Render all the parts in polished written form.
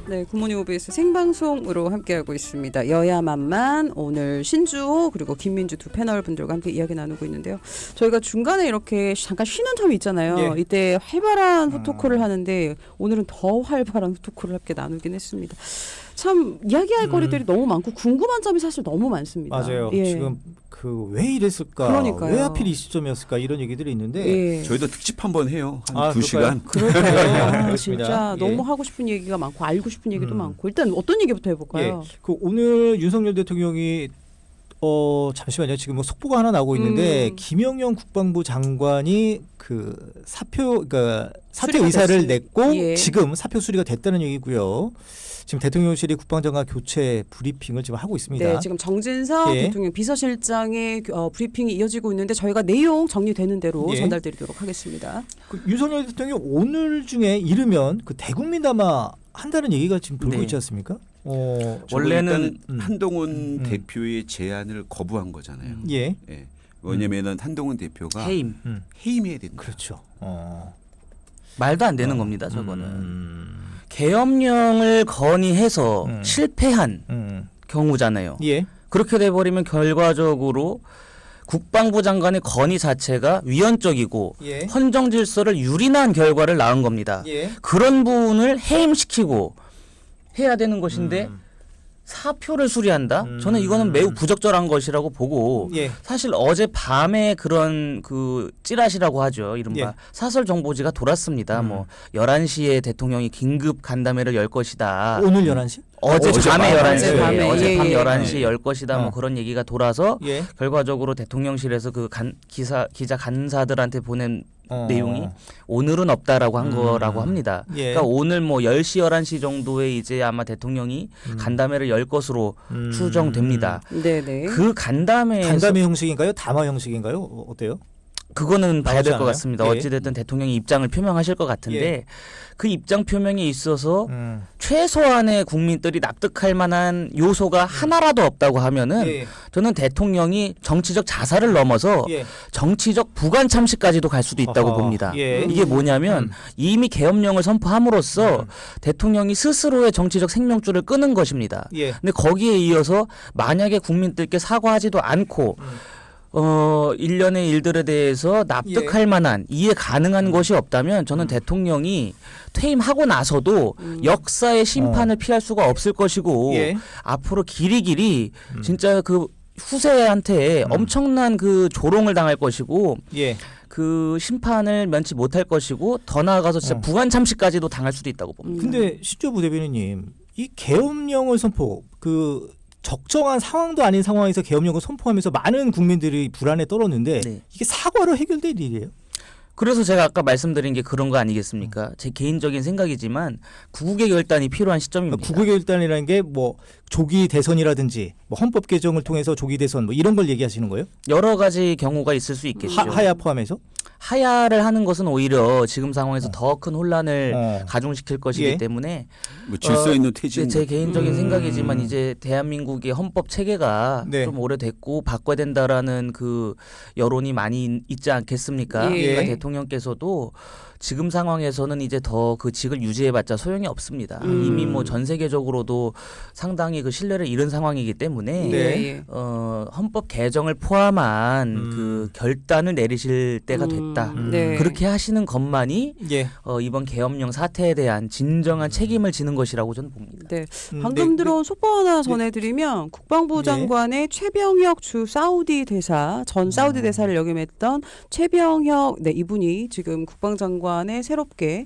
네, 굿모닝 OBS 생방송으로 함께하고 있습니다. 여야만만 오늘 신주호 그리고 김민주 두 패널 분들과 함께 이야기 나누고 있는데요. 저희가 중간에 이렇게 잠깐 쉬는 텀이 있잖아요. 예. 이때 활발한 후토크를 하는데 오늘은 더 활발한 후토크를 함께 나누긴 했습니다. 참 이야기할 거리들이 너무 많고 궁금한 점이 사실 너무 많습니다. 맞아요. 예. 지금 그 왜 이랬을까? 그러니까요. 왜 하필 이 시점이었을까? 이런 얘기들이 있는데 예. 저희도 특집 한번 해요. 한 2시간. 그럴까요? 아, 그렇습니다. 진짜 예. 너무 하고 싶은 얘기가 많고 알고 싶은 얘기도 많고 일단 어떤 얘기부터 해볼까요? 그 오늘 윤석열 대통령이 잠시만요. 지금 뭐 속보가 하나 나오고 있는데 김영영 국방부 장관이 그 그러니까 사퇴 수리가 의사를 됐습니다. 냈고 예. 지금 사표 수리가 됐다는 얘기고요. 지금 대통령실이 국방장관 교체 브리핑을 지금 하고 있습니다. 네, 지금 정진석 예. 대통령 비서실장의 브리핑이 이어지고 있는데 저희가 내용 정리되는 대로 예. 전달드리도록 하겠습니다. 그 윤석열 대통령이 오늘 중에 이르면 그 대국민 담화 한다는 얘기가 지금 돌고 네. 있지 않습니까? 원래는 한동훈 대표의 제안을 거부한 거잖아요. 예. 예. 왜냐면은 한동훈 대표가 해임 해임해야 된다. 그렇죠. 말도 안 되는 겁니다. 저거는 계엄령을 건의해서 실패한 경우잖아요. 예. 그렇게 돼버리면 결과적으로 국방부 장관의 건의 자체가 위헌적이고 예. 헌정 질서를 유린한 결과를 낳은 겁니다. 예. 그런 부분을 해임시키고 해야 되는 것인데 사표를 수리한다? 저는 이거는 매우 부적절한 것이라고 보고 예. 사실 어제 밤에 그런 그 찌라시라고 하죠. 이른바 예. 사설 정보지가 돌았습니다. 뭐 11시에 대통령이 긴급 간담회를 열 것이다. 오늘 11시? 어젯밤에 11시. 어젯밤에. 어젯밤 예, 예. 11시에 열 것이다. 뭐 그런 얘기가 돌아서 예. 결과적으로 대통령실에서 그 기자 간사들한테 보낸 내용이 오늘은 없다라고 한 거라고 합니다. 예. 그러니까 오늘 뭐 10시 11시 정도에 이제 아마 대통령이 간담회를 열 것으로 추정됩니다. 네네. 그 간담회에서 간담회 형식인가요? 담화 형식인가요? 어때요? 그거는 봐야 나오지 될 것 않아요? 같습니다. 예. 어찌됐든 대통령이 입장을 표명하실 것 같은데 예. 그 입장 표명에 있어서 최소한의 국민들이 납득할 만한 요소가 하나라도 없다고 하면은 예. 저는 대통령이 정치적 자살을 넘어서 예. 정치적 부관 참시까지도 갈 수도 있다고 어허. 봅니다. 예. 이게 뭐냐면 이미 계엄령을 선포함으로써 대통령이 스스로의 정치적 생명줄을 끊은 것입니다. 예. 근데 거기에 이어서 만약에 국민들께 사과하지도 않고 일련의 일들에 대해서 납득할 만한 이해 가능한 것이 없다면 저는 대통령이 퇴임하고 나서도 역사의 심판을 피할 수가 없을 것이고 예. 앞으로 길이길이 진짜 그 후세한테 엄청난 그 조롱을 당할 것이고 예. 그 심판을 면치 못할 것이고 더 나아가서 진짜 부관 참시까지도 당할 수도 있다고 봅니다. 근데 신조 부대변인님, 이 계엄령을 선포 적정한 상황도 아닌 상황에서 계엄령을 선포하면서 많은 국민들이 불안에 떨었는데 네. 이게 사과로 해결될 일이에요? 그래서 제가 아까 말씀드린 게 그런 거 아니겠습니까? 제 개인적인 생각이지만 구국의 결단이 필요한 시점입니다. 구국의 결단이라는 게 뭐 조기 대선이라든지 뭐 헌법 개정을 통해서 조기 대선 뭐 이런 걸 얘기하시는 거예요? 여러 가지 경우가 있을 수 있겠죠. 하야 포함해서? 하야를 하는 것은 오히려 지금 상황에서 더 큰 혼란을 가중시킬 것이기 예. 때문에 뭐 질서 있는 퇴진. 제 개인적인 생각이지만 이제 대한민국의 헌법 체계가 네. 좀 오래됐고 바꿔야 된다라는 그 여론이 많이 있지 않겠습니까? 예. 그러니까 대통령께서도 지금 상황에서는 이제 더 그 직을 유지해봤자 소용이 없습니다. 이미 뭐 전 세계적으로도 상당히 그 신뢰를 잃은 상황이기 때문에 네. 헌법 개정을 포함한 그 결단을 내리실 때가 됐다. 네. 그렇게 하시는 것만이 예. 이번 계엄령 사태에 대한 진정한 책임을 지는 것이라고 저는 봅니다. 네. 방금 네, 들어온 속보 하나 전해드리면 국방부 네. 장관의 최병혁 주 사우디 대사 전 사우디 대사를 역임했던 최병혁 이분이 지금 국방장관에 새롭게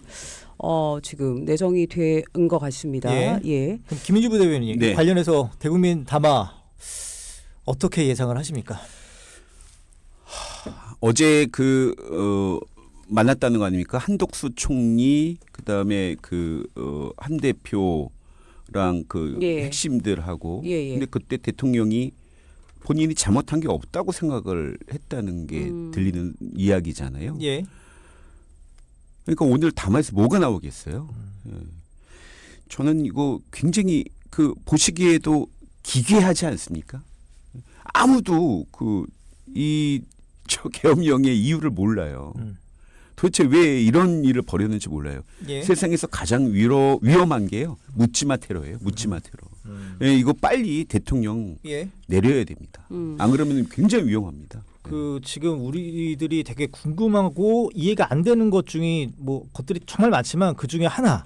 지금 내정이 된 것 같습니다. 예. 예. 그럼 김민주 부대변인님 네. 관련해서 대국민 담화 어떻게 예상을 하십니까? 어제 만났다는 거 아닙니까? 한독수 총리 그다음에 한 대표랑 예. 핵심들하고. 예, 예. 근데 그때 대통령이 본인이 잘못한 게 없다고 생각을 했다는 게 들리는 이야기잖아요. 예. 그러니까 오늘 담화에서 뭐가 나오겠어요? 예. 저는 이거 굉장히 보시기에도 기괴하지 않습니까? 아무도 저 계엄령의 이유를 몰라요. 도대체 왜 이런 일을 벌였는지 몰라요. 예. 세상에서 가장 위험한 게요. 묻지마 테러예요. 묻지마 테러. 예, 이거 빨리 대통령 예. 내려야 됩니다. 안 그러면 굉장히 위험합니다. 그 지금 우리들이 되게 궁금하고 이해가 안 되는 것 중에 뭐 것들이 정말 많지만 그 중에 하나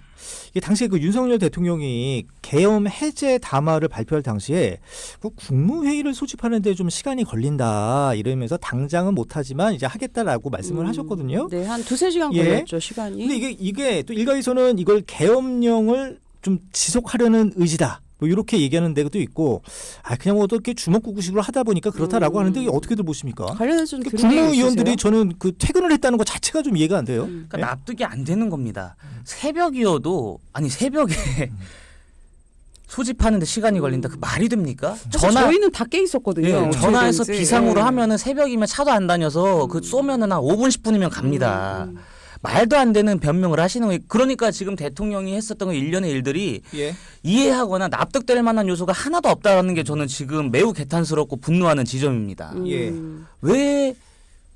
이게 당시에 그 윤석열 대통령이 계엄 해제 담화를 발표할 당시에 그 국무회의를 소집하는데 좀 시간이 걸린다 이러면서 당장은 못하지만 이제 하겠다라고 말씀을 하셨거든요. 네, 한 2-3시간 예. 걸렸죠, 시간이. 근데 이게 또 일각에서는 이걸 계엄령을 좀 지속하려는 의지다. 뭐 이렇게 얘기하는 데도 있고, 그냥 뭐 어떻게 주먹구구식으로 하다 보니까 그렇다라고 하는데 이게 어떻게들 보십니까? 관련해서 좀 들은 게 국무위원들이 있으세요? 저는 그 퇴근을 했다는 것 자체가 좀 이해가 안 돼요. 그러니까 예? 납득이 안 되는 겁니다. 새벽이어도 아니 새벽에 소집하는데 시간이 걸린다. 그 말이 됩니까? 사실 저희는 다 깨 있었거든요. 예, 전화해서 언제든지. 비상으로 예. 하면은 새벽이면 차도 안 다녀서 그 쏘면은 한 5분 10분이면 갑니다. 말도 안 되는 변명을 하시는 거예요. 그러니까 지금 대통령이 했었던 그 일련의 일들이 예. 이해하거나 납득될 만한 요소가 하나도 없다라는 게 저는 지금 매우 개탄스럽고 분노하는 지점입니다. 예. 왜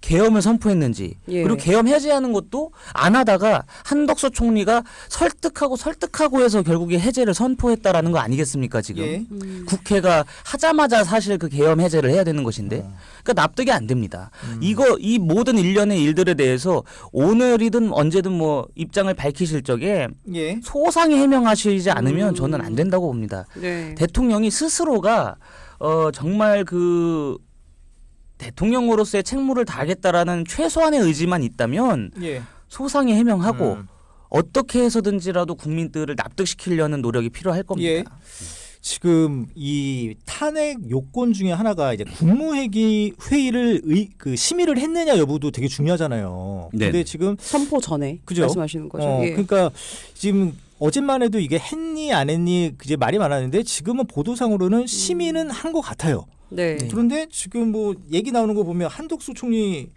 계엄을 선포했는지 예. 그리고 계엄 해제하는 것도 안 하다가 한덕수 총리가 설득하고 해서 결국에 해제를 선포했다라는 거 아니겠습니까 지금. 예. 국회가 하자마자 사실 그 계엄 해제를 해야 되는 것인데 그러니까 납득이 안 됩니다. 이 모든 일련의 일들에 대해서 오늘이든 언제든 뭐 입장을 밝히실 적에 예. 소상히 해명하시지 않으면 저는 안 된다고 봅니다. 네. 대통령이 스스로가 정말 그 대통령으로서의 책무를 다하겠다라는 최소한의 의지만 있다면 예. 소상히 해명하고 음. 어떻게 해서든지라도 국민들을 납득시키려는 노력이 필요할 겁니다. 예. 지금 이 탄핵 요건 중에 하나가 이제 국무회의를 그 심의를 했느냐 여부도 되게 중요하잖아요. 네. 근데 지금 선포 전에 그죠? 말씀하시는 거죠. 예. 그러니까 지금 어젯만 해도 이게 했니 안 했니 이제 말이 많았는데 지금은 보도상으로는 심의는 한 것 같아요. 네. 그런데 지금 뭐 얘기 나오는 거 보면 한덕수 총리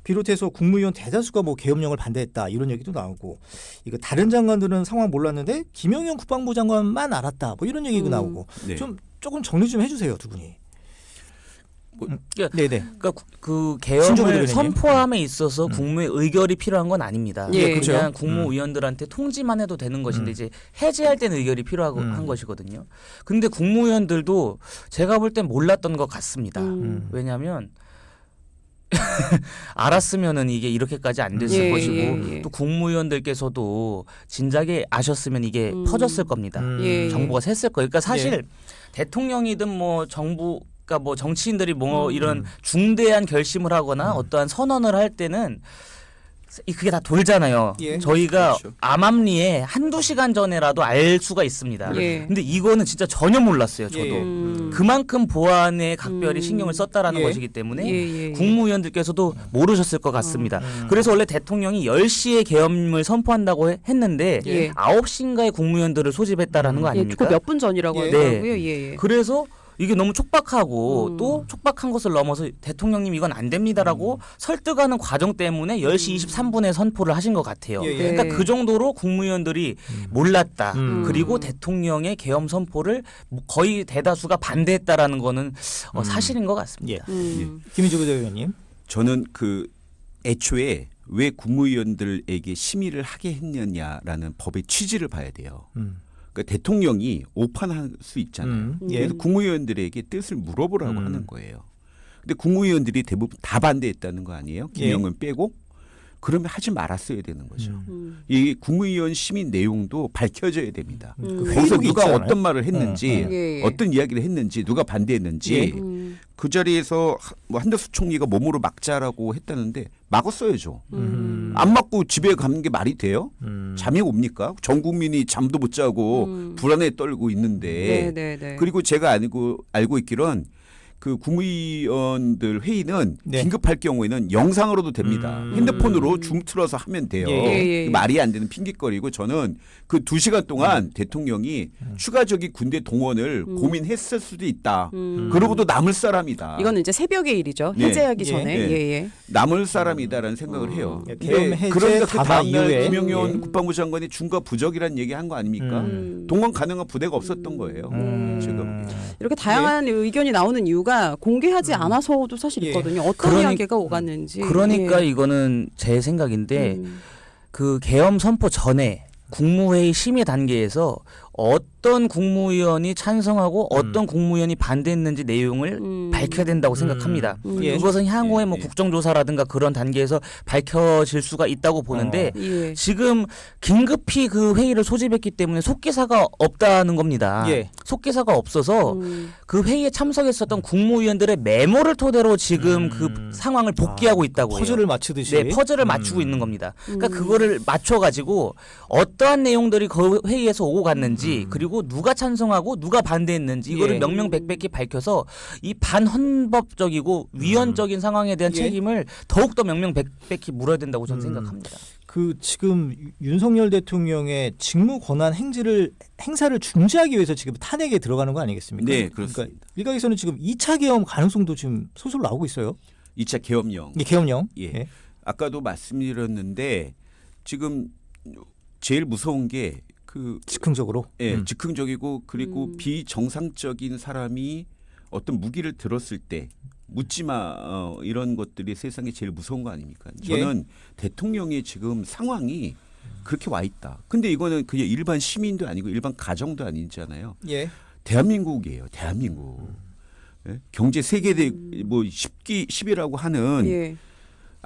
비롯해서 국무위원 대다수가 뭐 계엄령을 반대했다 이런 얘기도 나오고 이거 다른 장관들은 상황 몰랐는데 김영현 국방부 장관만 알았다 뭐 이런 얘기가 나오고 네. 좀 조금 정리 좀 해주세요 두 분이. 그러니까 네네. 그러니까 그 신조부 계엄을 대변인님. 선포함에 있어서 국무의 의결이 필요한 건 아닙니다. 예, 그렇죠. 그냥 국무위원들한테 통지만 해도 되는 것인데 이제 해제할 때는 의결이 필요하고 한 것이거든요. 근데 국무위원들도 제가 볼 땐 몰랐던 것 같습니다. 왜냐하면 알았으면은 이게 이렇게까지 안 됐을 예, 것이고 예, 예. 또 국무위원들께서도 진작에 아셨으면 이게 퍼졌을 겁니다. 예, 예. 정보가 샜을 거예요. 그러니까 사실 대통령이든 뭐 정부 그러니까 뭐 정치인들이 뭐 이런 중대한 결심을 하거나 어떠한 선언을 할 때는 그게 다 돌잖아요. 예. 저희가 그렇죠. 암암리에 한두 시간 전에라도 알 수가 있습니다. 예. 근데 이거는 진짜 전혀 몰랐어요. 저도. 예. 그만큼 보안에 각별히 신경을 썼다라는 예. 것이기 때문에 예. 국무위원들께서도 모르셨을 것 같습니다. 그래서 원래 대통령이 10시에 계엄을 선포한다고 했는데 예. 9시인가에 국무위원들을 소집했다라는 거 예, 아닙니까? 그 몇 분 전이라고 예. 하더라고요. 예. 예. 그래서 이게 너무 촉박하고 또 촉박한 것을 넘어서 대통령님 이건 안 됩니다라고 설득하는 과정 때문에 10시 23분에 선포를 하신 것 같아요. 예, 예. 그러니까 그 정도로 국무위원들이 몰랐다. 음. 그리고 대통령의 계엄 선포를 거의 대다수가 반대했다라는 거는 사실인 것 같습니다. 예. 김인주 부대변인. 저는 그 애초에 왜 국무위원들에게 심의를 하게 했느냐라는 법의 취지를 봐야 돼요. 그러니까 대통령이 오판할 수 있잖아요. 예. 그래서 국무위원들에게 뜻을 물어보라고 하는 거예요. 근데 국무위원들이 대부분 다 반대했다는 거 아니에요? 김영은 빼고? 그러면 하지 말았어야 되는 거죠. 이 국무위원 심의 내용도 밝혀져야 됩니다. 그 거기서 회의록이 누가 있잖아요. 어떤 말을 했는지, 예. 어떤 이야기를 했는지, 누가 반대했는지 그 자리에서 뭐 한덕수 총리가 몸으로 막자라고 했다는데 막았어야죠. 안 막고 집에 가는 게 말이 돼요? 잠이 옵니까? 전 국민이 잠도 못 자고 불안에 떨고 있는데 네. 그리고 제가 알고 있기로는 그 국무위원들 회의는 네. 긴급할 경우에는 영상으로도 됩니다. 핸드폰으로 줌 틀어서 하면 돼요. 예. 말이 안 되는 핑계거리고 저는 그 2시간 동안 대통령이 추가적인 군대 동원을 고민했을 수도 있다. 그러고도 남을 사람이다. 이거는 이제 새벽의 일이죠. 네. 해제하기 예. 전에. 네. 예. 남을 사람이다라는 생각을 해요. 예, 근데 계엄 해제 그러니까 그 담화 다음날 이후에. 김영현 예. 국방부 장관이 중과 부적이라는 얘기 한 거 아닙니까? 동원 가능한 부대가 없었던 거예요. 지금. 이렇게 다양한 의견이 나오는 이유가 이유가 공개하지 않아서도 사실 예. 있거든요. 어떤 그러니- 이야기가 오갔는지. 그러니까 예. 이거는 제 생각인데 음. 그 계엄 선포 전에 국무회의 심의 단계에서 어떤 국무위원이 찬성하고 어떤 국무위원이 반대했는지 내용을 밝혀야 된다고 생각합니다. 예. 그것은 향후에 뭐 예. 국정조사라든가 그런 단계에서 밝혀질 수가 있다고 보는데 예. 지금 긴급히 그 회의를 소집했기 때문에 속기사가 없다는 겁니다. 예. 속기사가 없어서 그 회의에 참석했었던 국무위원들의 메모를 토대로 지금 그 상황을 복귀하고 있다고 해요. 퍼즐을 맞추듯이. 네, 퍼즐을 맞추고 있는 겁니다. 그러니까 그거를 맞춰가지고 어떠한 내용들이 그 회의에서 오고 갔는지 그리고 누가 찬성하고 누가 반대했는지 이거를 예. 명명백백히 밝혀서 이 반헌법적이고 위헌적인 상황에 대한 예. 책임을 더욱더 명명백백히 물어야 된다고 저는 생각합니다. 그 지금 윤석열 대통령의 직무 권한 행사를 중지하기 위해서 지금 탄핵에 들어가는 거 아니겠습니까? 네, 그렇습니다. 그러니까 일각에서는 지금 2차 계엄 가능성도 지금 소설 나오고 있어요. 2차 계엄령. 이게 계엄령. 예. 아까도 말씀드렸는데 지금 제일 무서운 게 그 즉흥적으로. 즉흥적이고 그리고 비정상적인 사람이 어떤 무기를 들었을 때 묻지마 이런 것들이 세상에 제일 무서운 거 아닙니까? 저는 대통령의 지금 상황이 그렇게 와 있다. 근데 이거는 그냥 일반 시민도 아니고 일반 가정도 아니잖아요. 예. 대한민국이에요. 대한민국. 예? 경제 세계대 뭐 10이라고 하는 예.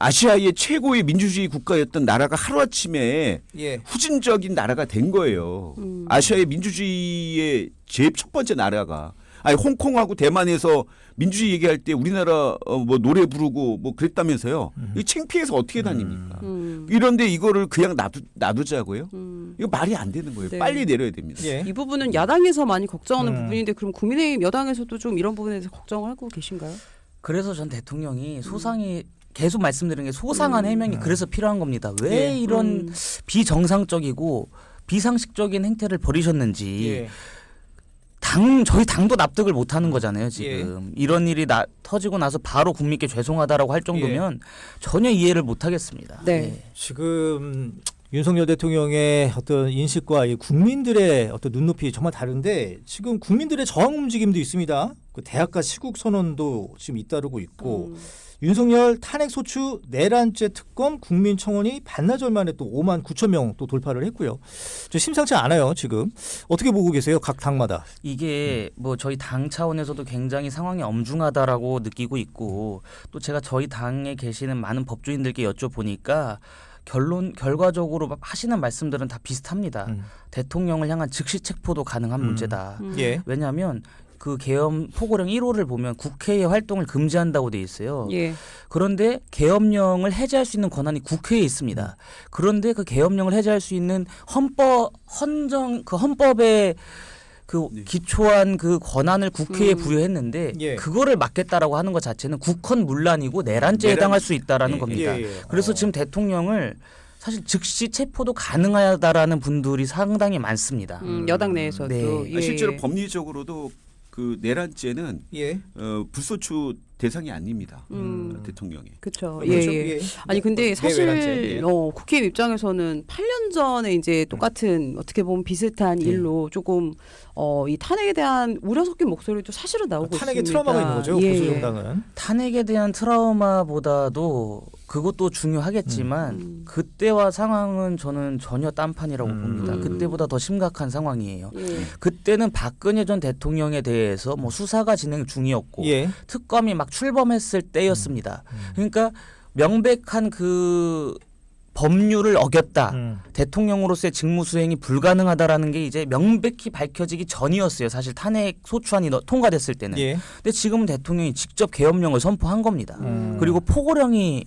아시아의 최고의 민주주의 국가였던 나라가 하루아침에 예. 후진적인 나라가 된 거예요. 아시아의 민주주의의 제일 첫 번째 나라가. 아니 홍콩하고 대만에서 민주주의 얘기할 때 우리나라 뭐 노래 부르고 뭐 그랬다면서요. 이 창피해서 어떻게 다닙니까? 이런데 이거를 그냥 놔두자고요? 이거 말이 안 되는 거예요. 네. 빨리 내려야 됩니다. 예. 이 부분은 야당에서 많이 걱정하는 부분인데 그럼 국민의힘 여당에서도 좀 이런 부분에 대해서 걱정을 하고 계신가요? 그래서 전 대통령이 소상히 계속 말씀드린 게 소상한 해명이 그래서 필요한 겁니다. 왜 예. 이런 비정상적이고 비상식적인 행태를 벌이셨는지 예. 저희 당도 납득을 못 하는 거잖아요, 지금. 이런 일이 터지고 나서 바로 국민께 죄송하다라고 할 정도면 전혀 이해를 못 하겠습니다. 네. 예. 지금 윤석열 대통령의 어떤 인식과 이 국민들의 어떤 눈높이 정말 다른데 지금 국민들의 저항 움직임도 있습니다. 그 대학가 시국 선언도 지금 잇따르고 있고 윤석열 탄핵 소추 내란죄 특검 국민청원이 반나절 만에 또 5만 9천 명 또 돌파를 했고요. 저 심상치 않아요, 지금. 어떻게 보고 계세요, 각 당마다? 이게 뭐 저희 당 차원에서도 굉장히 상황이 엄중하다라고 느끼고 있고 또 제가 저희 당에 계시는 많은 법조인들께 여쭤보니까 결과적으로 하시는 말씀들은 다 비슷합니다. 대통령을 향한 즉시 체포도 가능한 문제다. 예. 왜냐하면 그 계엄 포고령 1호를 보면 국회의 활동을 금지한다고 돼 있어요. 예. 그런데 계엄령을 해제할 수 있는 권한이 국회에 있습니다. 그런데 그 계엄령을 해제할 수 있는 헌법에 그 기초한 그 권한을 국회에 부여했는데 예. 그거를 막겠다라고 하는 것 자체는 국헌문란이고 내란죄에 해당할 수 있다라는 겁니다. 그래서 지금 대통령을 사실 즉시 체포도 가능하다라는 분들이 상당히 많습니다. 여당 내에서도 네. 예. 실제로 법리적으로도 그 내란죄는 예. 불소추 대상이 아닙니다. 대통령이. 그렇죠. 그렇죠? 예, 예. 예. 아니 근데 내외란죄. 사실 예. 국회의원 입장에서는 8년 전에 이제 똑같은 어떻게 보면 비슷한 일로 조금 이 탄핵에 대한 우려 섞인 목소리도 사실은 나오고 탄핵의 있습니다. 트라우마가 있는 거죠, 예, 보수 예. 정당은. 탄핵에 대한 트라우마보다도 그것도 중요하겠지만 그때와 상황은 저는 전혀 딴판이라고 봅니다. 그때보다 더 심각한 상황이에요. 예. 그때는 박근혜 전 대통령에 대해서 뭐 수사가 진행 중이었고 예. 특검이 막 출범했을 때였습니다. 그러니까 명백한 그 법률을 어겼다. 대통령으로서의 직무 수행이 불가능하다라는 게 이제 명백히 밝혀지기 전이었어요. 사실 탄핵 소추안이 통과됐을 때는. 예. 근데 지금은 대통령이 직접 계엄령을 선포한 겁니다. 그리고 포고령이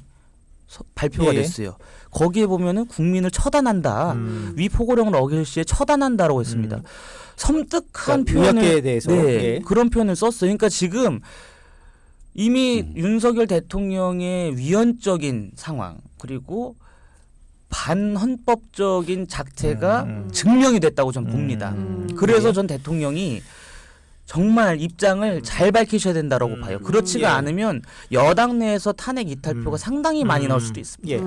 발표가 예. 됐어요. 거기에 보면은 국민을 처단한다. 위 포고령을 어길 시에 처단한다라고 했습니다. 섬뜩한 그러니까 표현을 의학계에 대해서. 네, 예. 그런 표현을 썼어요. 그러니까 지금 이미 윤석열 대통령의 위헌적인 상황 그리고 반헌법적인 작태가 증명이 됐다고 저는 봅니다. 그래서 전 대통령이 정말 입장을 잘 밝히셔야 된다고 봐요. 그렇지가 예. 않으면 여당 내에서 탄핵 이탈표가 상당히 많이 나올 수도 있습니다. 예.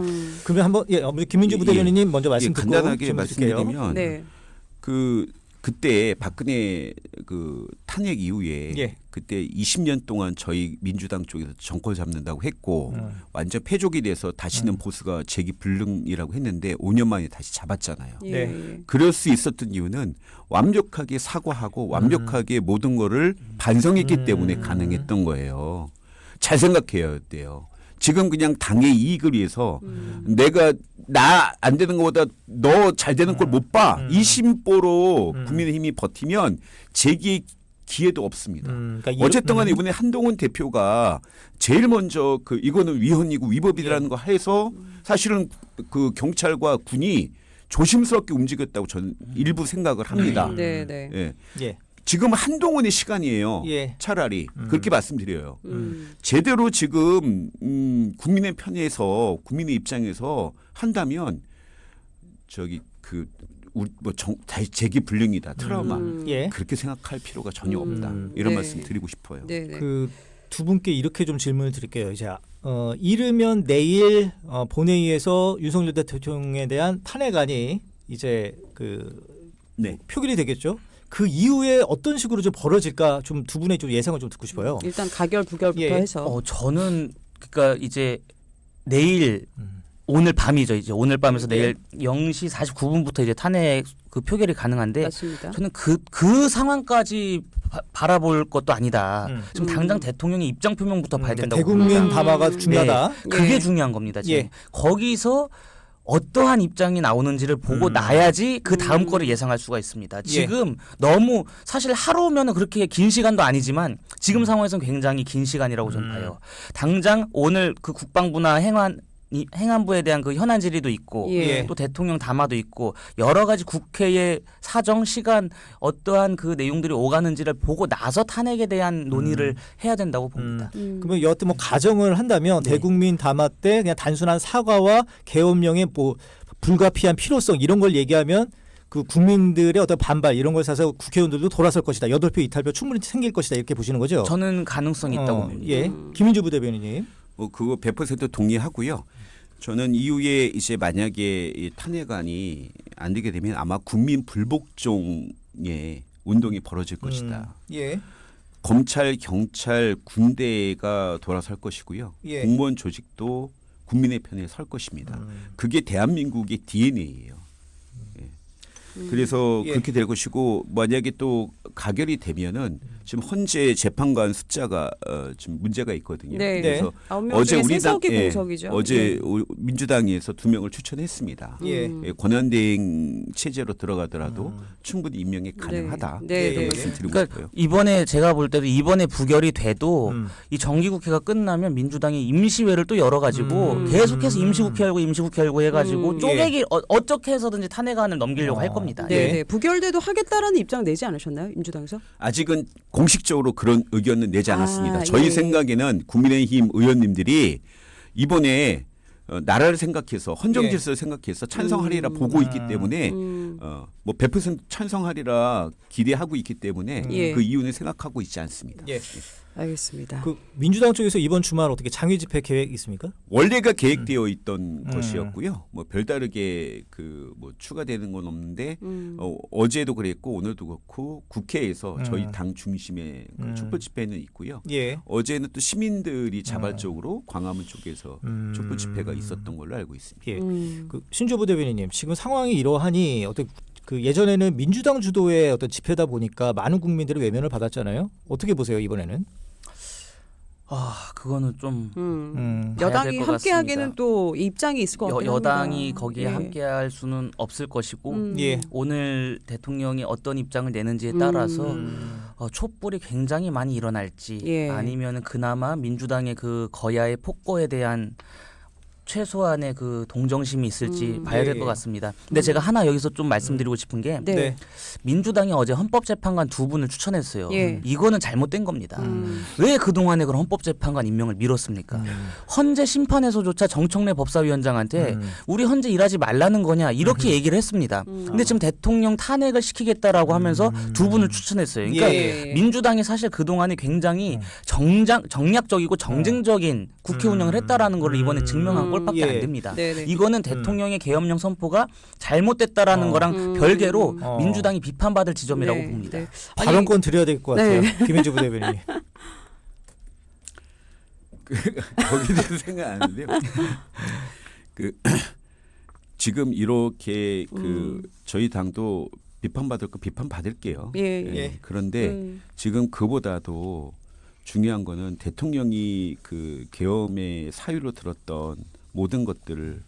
그러면 한번 김민주 부대변인님 먼저 예, 말씀 듣고 간단하게 질문 드릴게요. 말씀드리면 네. 그때 박근혜 그 탄핵 이후에 예. 그때 20년 동안 저희 민주당 쪽에서 정권 잡는다고 했고 완전 패족이 돼서 다시는 보수가 재기 불능이라고 했는데 5년 만에 다시 잡았잖아요. 예. 네. 그럴 수 있었던 이유는 완벽하게 사과하고 완벽하게 모든 거를 반성했기 때문에 가능했던 거예요. 잘 생각해야 돼요. 지금 그냥 당의 이익을 위해서 내가 나 안 되는 것보다 너 잘 되는 걸 못 봐. 이 심보로 국민의힘이 버티면 재기 기회도 없습니다. 그러니까 어쨌든 간에 이번에 한동훈 대표가 제일 먼저 그 이거는 위헌이고 위법이라는 거 해서 사실은 그 경찰과 군이 조심스럽게 움직였다고 저는 일부 생각을 합니다. 네, 네. 예. 예. 지금 한동훈의 시간이에요. 예. 차라리 그렇게 말씀드려요. 음. 제대로 지금 국민의 편에서 국민의 입장에서 한다면 저기 그 우리 뭐 재기 불능이다 트라우마 예. 그렇게 생각할 필요가 전혀 없다 이런 네. 말씀 드리고 싶어요. 네, 네. 그 두 분께 이렇게 좀 질문을 드릴게요. 이제 이르면 내일 본회의에서 윤석열 대통령에 대한 탄핵안이 이제 그 네. 표결이 되겠죠. 그 이후에 어떤 식으로 좀 벌어질까 좀 두 분의 좀 예상을 좀 듣고 싶어요. 일단 가결 부결부터 예. 해서 저는 그러니까 이제 내일 오늘 밤이죠. 이제 오늘 밤에서 네. 내일 0시 49분부터 이제 탄핵 그 표결이 가능한데 맞습니다. 저는 그 상황까지 바라볼 것도 아니다. 지금 음. 당장 대통령의 입장 표명부터 봐야 된다고 대국민 봅니다. 담화가 중요하다. 그게 예. 중요한 겁니다. 지금 예. 거기서 어떠한 입장이 나오는지를 보고 나야지 그 다음 거를 예상할 수가 있습니다. 지금 너무 사실 하루면은 그렇게 긴 시간도 아니지만 지금 상황에서는 굉장히 긴 시간이라고 저는 봐요. 당장 오늘 그 국방부나 행안부에 대한 그 현안 질의도 있고 예. 또 대통령 담화도 있고 여러 가지 국회의 사정 시간 어떠한 그 내용들이 오가는지를 보고 나서 탄핵에 대한 논의를 해야 된다고 봅니다. 그러면 여하튼 뭐 가정을 한다면 대국민 담화 때 그냥 단순한 사과와 계엄령의 뭐 불가피한 필요성 이런 걸 얘기하면 그 국민들의 어떤 반발 이런 걸 사서 국회의원들도 돌아설 것이다. 8표 이탈표 충분히 생길 것이다. 이렇게 보시는 거죠. 저는 가능성이 있다고 봅니다. 예. 김민주 부대변인님. 그거 100% 동의하고요. 저는 이후에 이제 만약에 이 탄핵안이 안 되게 되면 아마 국민 불복종의 운동이 벌어질 것이다. 예. 검찰, 경찰, 군대가 돌아설 것이고요. 예. 공무원 조직도 국민의 편에 설 것입니다. 그게 대한민국의 DNA예요. 그래서 예. 그렇게 될 것이고 만약에 또 가결이 되면은 지금 헌재 재판관 숫자가 지금 문제가 있거든요. 네. 그래서 9명 어제 중에 우리 당 3석이 공석이죠. 어제 민주당에서 2명을 추천했습니다. 예. 권한대행 체제로 들어가더라도 충분히 임명이 가능하다. 네. 이런 네. 말씀 드리고 그러니까 싶어요. 이번에 제가 볼 때도 이번에 부결이 돼도 음. 이 정기국회가 끝나면 민주당이 임시회를 또 열어가지고 계속해서 임시국회 열고 해가지고 쪼개기 어떻게 해서든지 탄핵안을 넘기려고 할 겁니다. 네, 예. 네. 부결돼도 하겠다라는 입장 내지 않으셨나요? 민주당에서? 아직은 공식적으로 그런 의견은 내지 않았습니다. 아, 저희 예. 생각에는 국민의힘 의원님들이 이번에 나라를 생각해서 헌정 예. 질서를 생각해서 찬성하리라 보고 있기 때문에 뭐 100% 찬성하리라 기대하고 있기 때문에 예. 그 이유는 생각하고 있지 않습니다. 예. 알겠습니다. 그 민주당 쪽에서 이번 주말 어떻게 장외 집회 계획 있습니까? 원래가 계획되어 있던 것이었고요. 뭐 별다르게 그 뭐 추가되는 건 없는데 어제도 그랬고 오늘도 그렇고 국회에서 저희 당 중심의 그 촛불 집회는 있고요. 예. 어제는 또 시민들이 자발적으로 광화문 쪽에서 촛불 집회가 있었던 걸로 알고 있습니다. 예. 그 신조 부대변인님 지금 상황이 이러하니 어떤 그 예전에는 민주당 주도의 어떤 집회다 보니까 많은 국민들의 외면을 받았잖아요. 어떻게 보세요 이번에는? 그거는 좀 봐야 여당이 될것 함께하기는 같습니다. 또 입장이 있을 것 같긴 여당이 합니다. 거기에 예. 함께할 수는 없을 것이고 예. 오늘 대통령이 어떤 입장을 내는지에 따라서 촛불이 굉장히 많이 일어날지 예. 아니면 그나마 민주당의 그 거야의 폭거에 대한 최소한의 그 동정심이 있을지 봐야 될 예. 것 같습니다. 근데 제가 하나 여기서 좀 말씀드리고 싶은 게 네. 민주당이 어제 헌법재판관 2분을 추천했어요. 예. 이거는 잘못된 겁니다. 왜 그동안에 그런 헌법재판관 임명을 미뤘습니까? 헌재 심판에서조차 정청래 법사위원장한테 우리 헌재 일하지 말라는 거냐 이렇게 얘기를 했습니다. 근데 지금 대통령 탄핵을 시키겠다라고 하면서 2분을 추천했어요. 그러니까 예. 민주당이 사실 그동안에 굉장히 정략적이고 정쟁적인 국회 운영을 했다라는 걸 이번에 증명한 꼴밖에 예. 안 됩니다. 네네. 이거는 대통령의 계엄령 선포가 잘못됐다라는 거랑 별개로 민주당이 비판받을 지점이라고 네, 봅니다. 네. 발언권 드려야 될 것 같아요. 네. 김민주 부대변인이. 거기에 대해서 생각 안 하는데요. 지금 이렇게 저희 당도 비판받을 거 비판 받을게요. 예, 예. 예. 그런데 지금 그보다도 중요한 거는 대통령이 그 계엄의 사유로 들었던 모든 것들을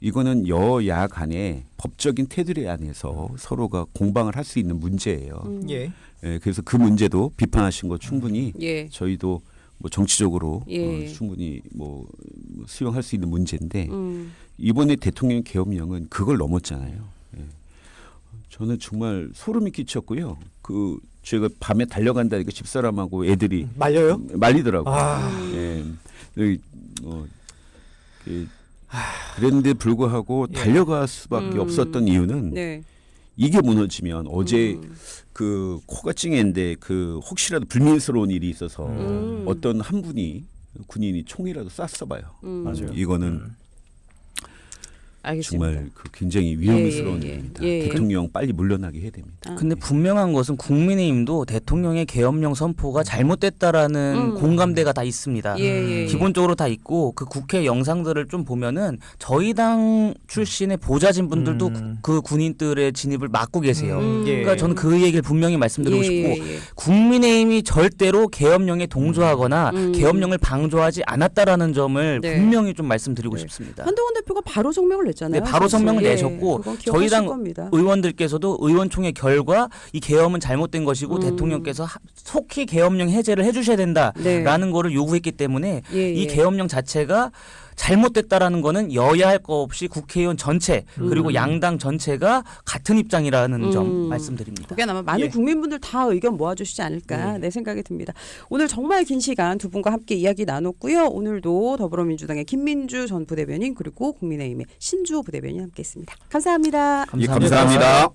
이거는 여야 간의 법적인 테두리 안에서 서로가 공방을 할 수 있는 문제예요. 예. 예, 그래서 그 문제도 비판하신 거 충분히 예. 저희도 뭐 정치적으로 예. 충분히 뭐 수용할 수 있는 문제인데 이번에 대통령 계엄령은 그걸 넘었잖아요. 예. 저는 정말 소름이 끼쳤고요. 제가 밤에 달려간다니까 집사람하고 애들이 말려요? 말리더라고요. 아. 예. 그랬는데 불구하고 달려갈 수밖에 없었던 이유는 네. 이게 무너지면 어제 그 코가 찡했는데 혹시라도 불미스러운 일이 있어서 어떤 한 분이 군인이 총이라도 쐈어봐요. 맞아요. 이거는 알겠습니다. 정말 굉장히 위험스러운 예, 예, 일입니다. 예, 예. 대통령 빨리 물러나게 해야 됩니다. 근데 분명한 것은 국민의힘도 대통령의 계엄령 선포가 잘못됐다라는 공감대가 다 있습니다. 예. 기본적으로 다 있고 그 국회 영상들을 좀 보면은 저희 당 출신의 보좌진 분들도 그 군인들의 진입을 막고 계세요. 예. 그러니까 저는 그 얘기를 분명히 말씀드리고 싶고 예. 국민의힘이 절대로 계엄령에 동조하거나 계엄령을 방조하지 않았다라는 점을 네. 분명히 좀 말씀드리고 싶습니다. 한동훈 대표가 바로 성명을 냈잖아요. 네, 바로 성명을 사실. 내셨고 그건 저희 기억하실 당 겁니다. 의원들께서도 의원총회 결과 이 계엄은 잘못된 것이고 대통령께서 속히 계엄령 해제를 해주셔야 된다라는 거를 요구했기 때문에 예, 이 예. 계엄령 자체가 잘못됐다라는 거는 여야 할 거 없이 국회의원 전체 그리고 양당 전체가 같은 입장이라는 점 말씀드립니다. 그게 아마 많은 예. 국민분들 다 의견 모아주시지 않을까 내 생각이 듭니다. 오늘 정말 긴 시간 두 분과 함께 이야기 나눴고요. 오늘도 더불어민주당의 김민주 전 부대변인 그리고 국민의힘의 신주호 부대변인 함께했습니다. 감사합니다. 예, 감사합니다.